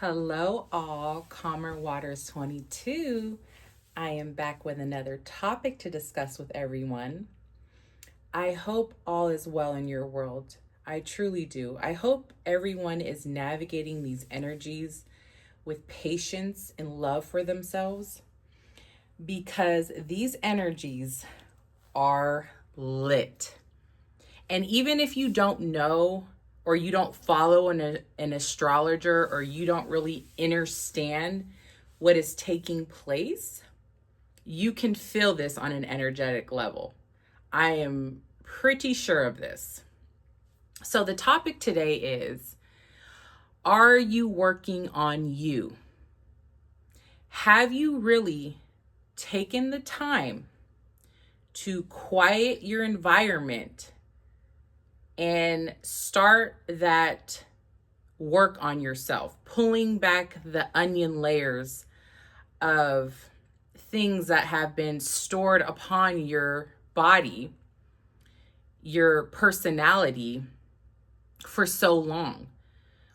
Hello, all. Calmer Waters 22. I am back with another topic to discuss with everyone. I hope all is well in your world. I truly do. I hope everyone is navigating these energies with patience and love for themselves because these energies are lit. And even if you don't know or you don't follow an astrologer or you don't really understand what is taking place, you can feel this on an energetic level. I am pretty sure of this. So the topic today is, are you working on you? Have you really taken the time to quiet your environment and start that work on yourself, pulling back the onion layers of things that have been stored upon your body, your personality for so long?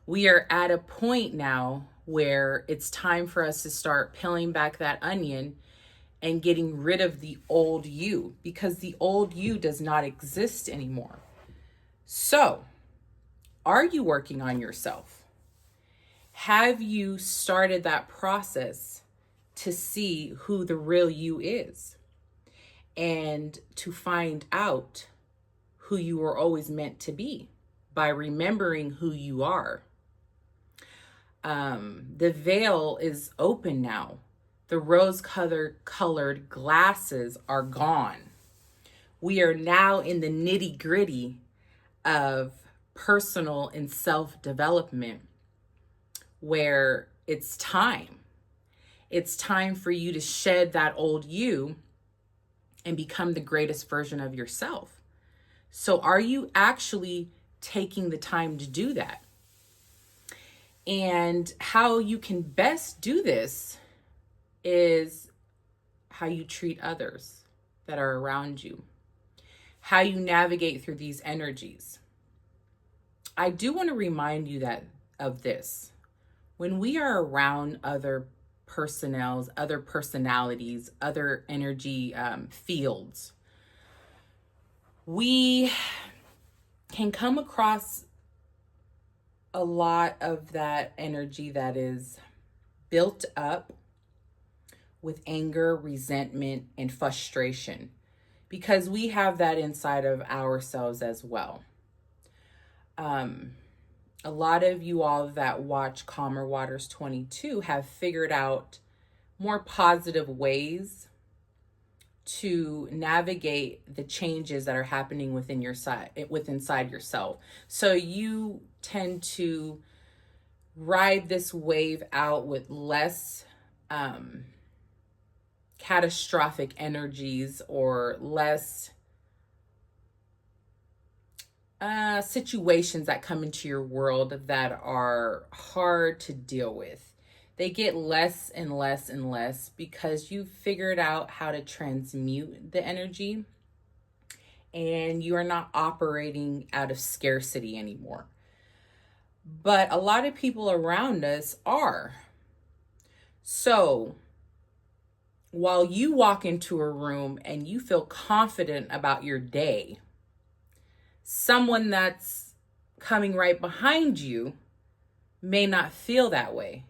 We are at a point now where it's time for us to start peeling back that onion and getting rid of the old you, because the old you does not exist anymore. So, are you working on yourself? Have you started that process to see who the real you is and to find out who you were always meant to be by remembering who you are? The veil is open now. The rose-colored glasses are gone. We are now in the nitty-gritty of personal and self-development, where it's time. It's time for you to shed that old you and become the greatest version of yourself. So are you actually taking the time to do that? And how you can best do this is how you treat others that are around you, how you navigate through these energies. I do want to remind you of this. When we are around other personnels, other personalities, other energy fields, we can come across a lot of that energy that is built up with anger, resentment, and frustration, because we have that inside of ourselves as well. A lot of you all that watch Calmer Waters 22 have figured out more positive ways to navigate the changes that are happening within inside yourself. So you tend to ride this wave out with less catastrophic energies or less situations that come into your world that are hard to deal with. They get less and less and less because you've figured out how to transmute the energy and you are not operating out of scarcity anymore. But a lot of people around us are. So while you walk into a room and you feel confident about your day, someone that's coming right behind you may not feel that way.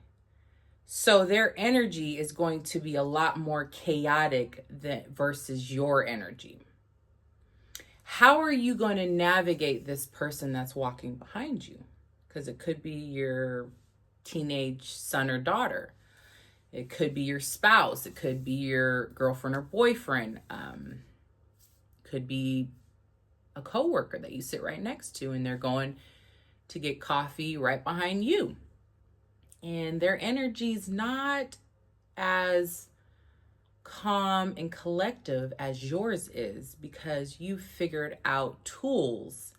So their energy is going to be a lot more chaotic versus your energy. How are you going to navigate this person that's walking behind you? Because it could be your teenage son or daughter. It could be your spouse. It could be your girlfriend or boyfriend. Could be a coworker that you sit right next to and they're going to get coffee right behind you. And their energy's not as calm and collective as yours is because you figured out tools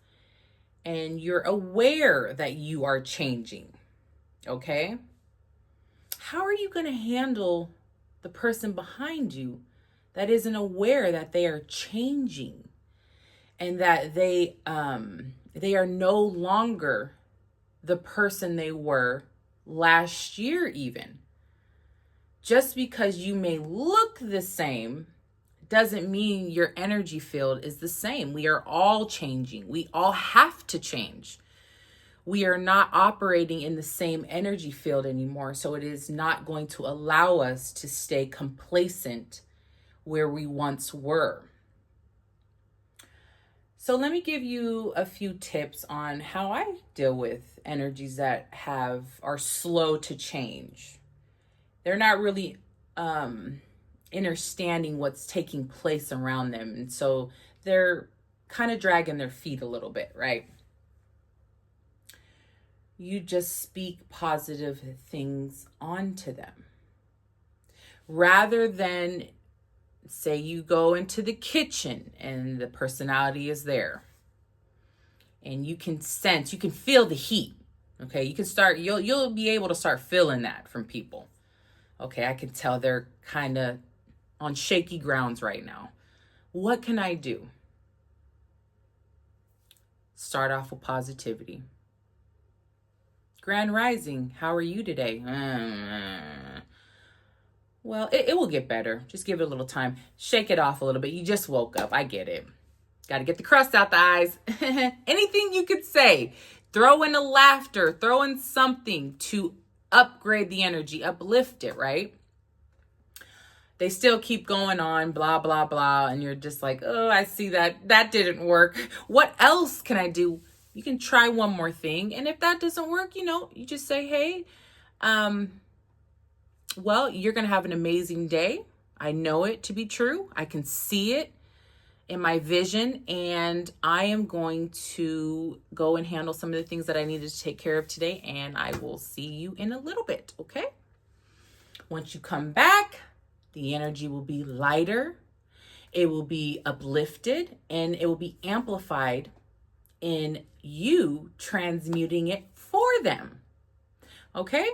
and you're aware that you are changing. Okay? How are you going to handle the person behind you that isn't aware that they are changing and that they are no longer the person they were last year even. Just because you may look the same doesn't mean your energy field is the same. We are all changing. We all have to change. We are not operating in the same energy field anymore. So it is not going to allow us to stay complacent where we once were. So let me give you a few tips on how I deal with energies that are slow to change. They're not really understanding what's taking place around them. And so they're kind of dragging their feet a little bit, right? You just speak positive things onto them. Rather than, say you go into the kitchen and the personality is there. And you can sense, you can feel the heat. Okay, you can start, you'll be able to start feeling that from people. Okay, I can tell they're kind of on shaky grounds right now. What can I do? Start off with positivity. Grand Rising, how are you today? Well, it will get better. Just give it a little time. Shake it off a little bit. You just woke up. I get it. Got to get the crust out the eyes. Anything you could say. Throw in a laughter. Throw in something to upgrade the energy. Uplift it, right? They still keep going on, blah, blah, blah. And you're just like, oh, I see that. That didn't work. What else can I do? You can try one more thing. And if that doesn't work, you just say, hey, well, you're going to have an amazing day. I know it to be true. I can see it in my vision. And I am going to go and handle some of the things that I needed to take care of today. And I will see you in a little bit. Okay. Once you come back, the energy will be lighter. It will be uplifted and it will be amplified in you transmuting it for them. Okay?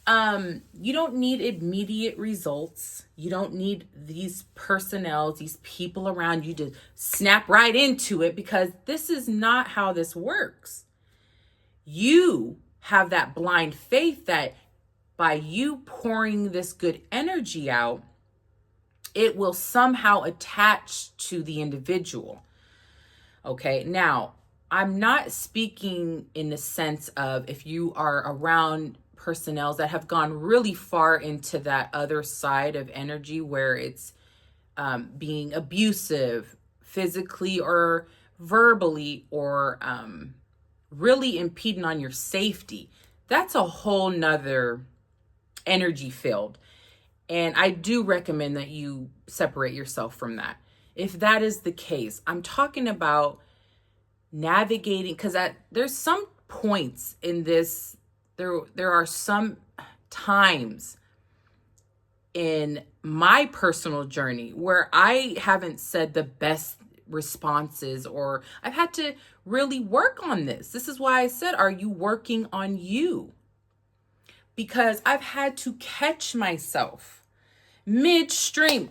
You don't need immediate results. You don't need these personnel, these people around you to snap right into it, because this is not how this works. You have that blind faith that by you pouring this good energy out, it will somehow attach to the individual. Okay, now I'm not speaking in the sense of if you are around personnel that have gone really far into that other side of energy where it's being abusive physically or verbally, or really impeding on your safety. That's a whole nother energy field. And I do recommend that you separate yourself from that. If that is the case, I'm talking about navigating, because there's some points in this, there are some times in my personal journey where I haven't said the best responses, or I've had to really work on this. This is why I said, are you working on you? Because I've had to catch myself midstream.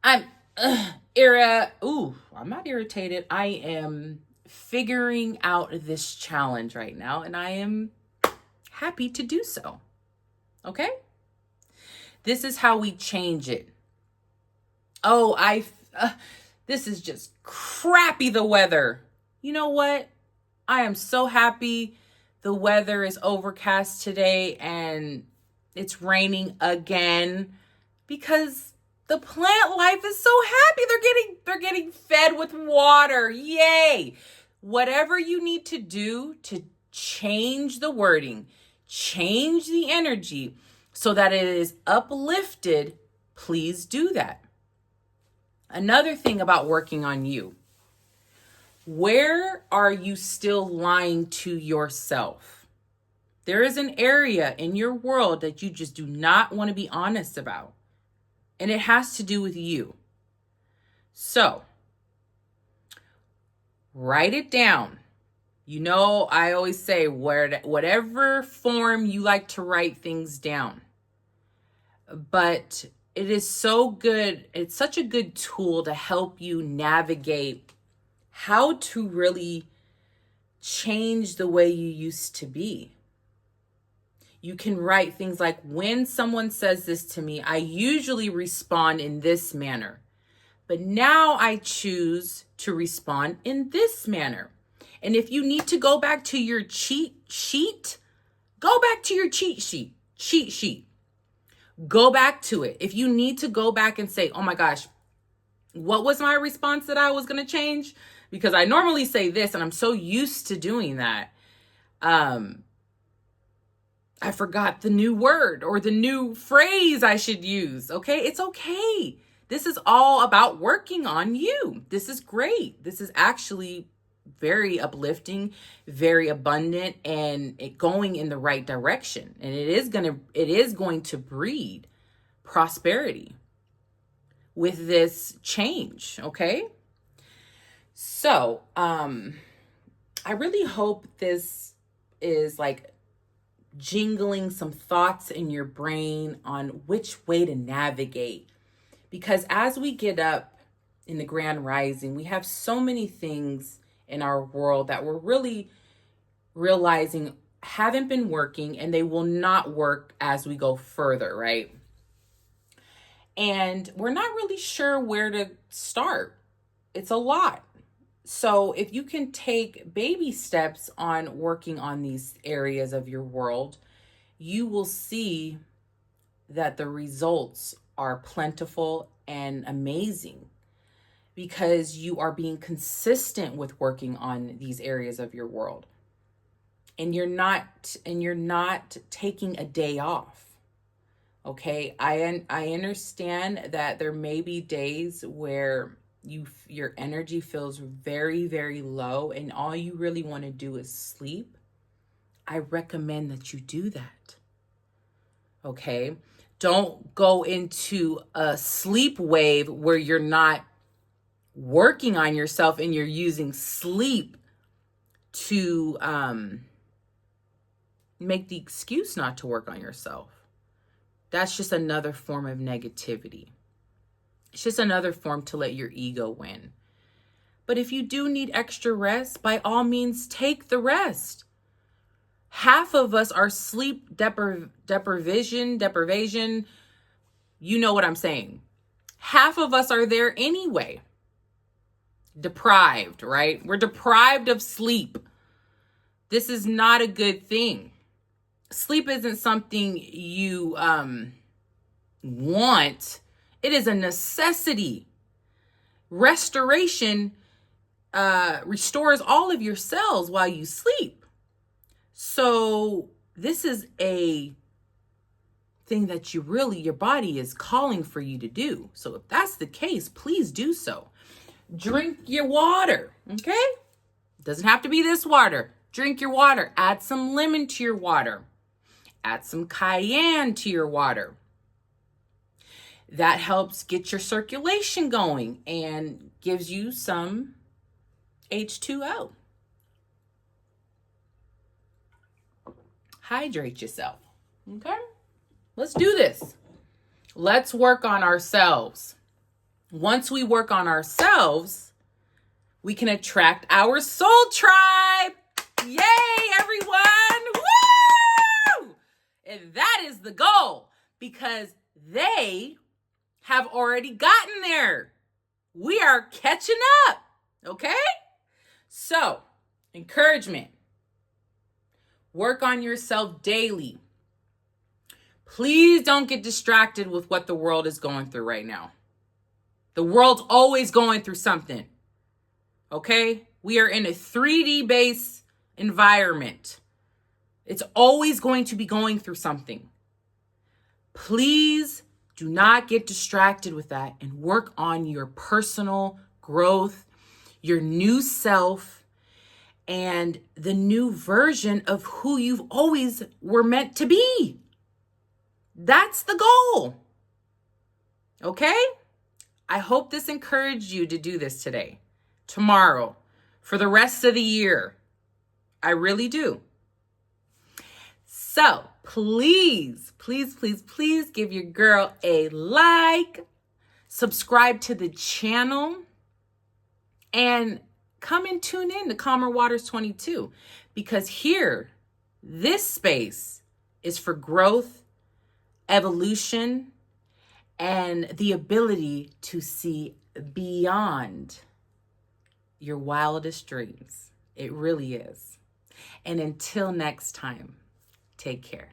I'm not irritated. I am figuring out this challenge right now, and I am happy to do so. Okay? This is how we change it. Oh, this is just crappy, the weather. You know what? I am so happy the weather is overcast today and it's raining again, because the plant life is so happy. They're getting fed with water. Yay. Whatever you need to do to change the wording, change the energy so that it is uplifted, please do that. Another thing about working on you. Where are you still lying to yourself? There is an area in your world that you just do not want to be honest about. And it has to do with you. So, write it down. I always say whatever form you like to write things down. But it is so good. It's such a good tool to help you navigate how to really change the way you used to be. You can write things like, when someone says this to me, I usually respond in this manner. But now I choose to respond in this manner. And if you need to go back to your cheat sheet, go back to your cheat sheet. Go back to it. If you need to go back and say, oh my gosh, what was my response that I was going to change? Because I normally say this and I'm so used to doing that. I forgot the new word or the new phrase I should use. Okay. It's okay. This is all about working on you. This is great. This is actually very uplifting, very abundant, and it going in the right direction. And it is going to breed prosperity with this change. Okay. So, I really hope this is like jingling some thoughts in your brain on which way to navigate. Because as we get up in the grand rising, we have so many things in our world that we're really realizing haven't been working, and they will not work as we go further, right? And we're not really sure where to start. It's a lot. So if you can take baby steps on working on these areas of your world, you will see that the results are plentiful and amazing, because you are being consistent with working on these areas of your world. And you're not taking a day off. Okay? I understand that there may be days where your energy feels very, very low and all you really want to do is sleep. I recommend that you do that. Okay? Don't go into a sleep wave where you're not working on yourself and you're using sleep to make the excuse not to work on yourself. That's just another form of negativity. It's just another form to let your ego win. But if you do need extra rest, by all means, take the rest. Half of us are sleep deprivation. You know what I'm saying. Half of us are there anyway. Deprived, right? We're deprived of sleep. This is not a good thing. Sleep isn't something you want. It is a necessity. Restoration restores all of your cells while you sleep. So this is a thing that your body is calling for you to do. So if that's the case, please do so. Drink your water, okay? It doesn't have to be this water. Drink your water. Add some lemon to your water. Add some cayenne to your water. That helps get your circulation going and gives you some H2O. Hydrate yourself. Okay? Let's do this. Let's work on ourselves. Once we work on ourselves, we can attract our soul tribe. Yay, everyone. Woo! And that is the goal, because they have already gotten there. We are catching up. Okay? So, encouragement. Work on yourself daily. Please don't get distracted with what the world is going through right now. The world's always going through something. Okay? We are in a 3D based environment. It's always going to be going through something. Please do not get distracted with that and work on your personal growth, your new self, and the new version of who you've always were meant to be. That's the goal. Okay? I hope this encouraged you to do this today, tomorrow, for the rest of the year. I really do. So please give your girl a like, subscribe to the channel, and come and tune in to Calmer Waters 22, because here, this space is for growth, evolution, and the ability to see beyond your wildest dreams. It really is. And until next time, take care.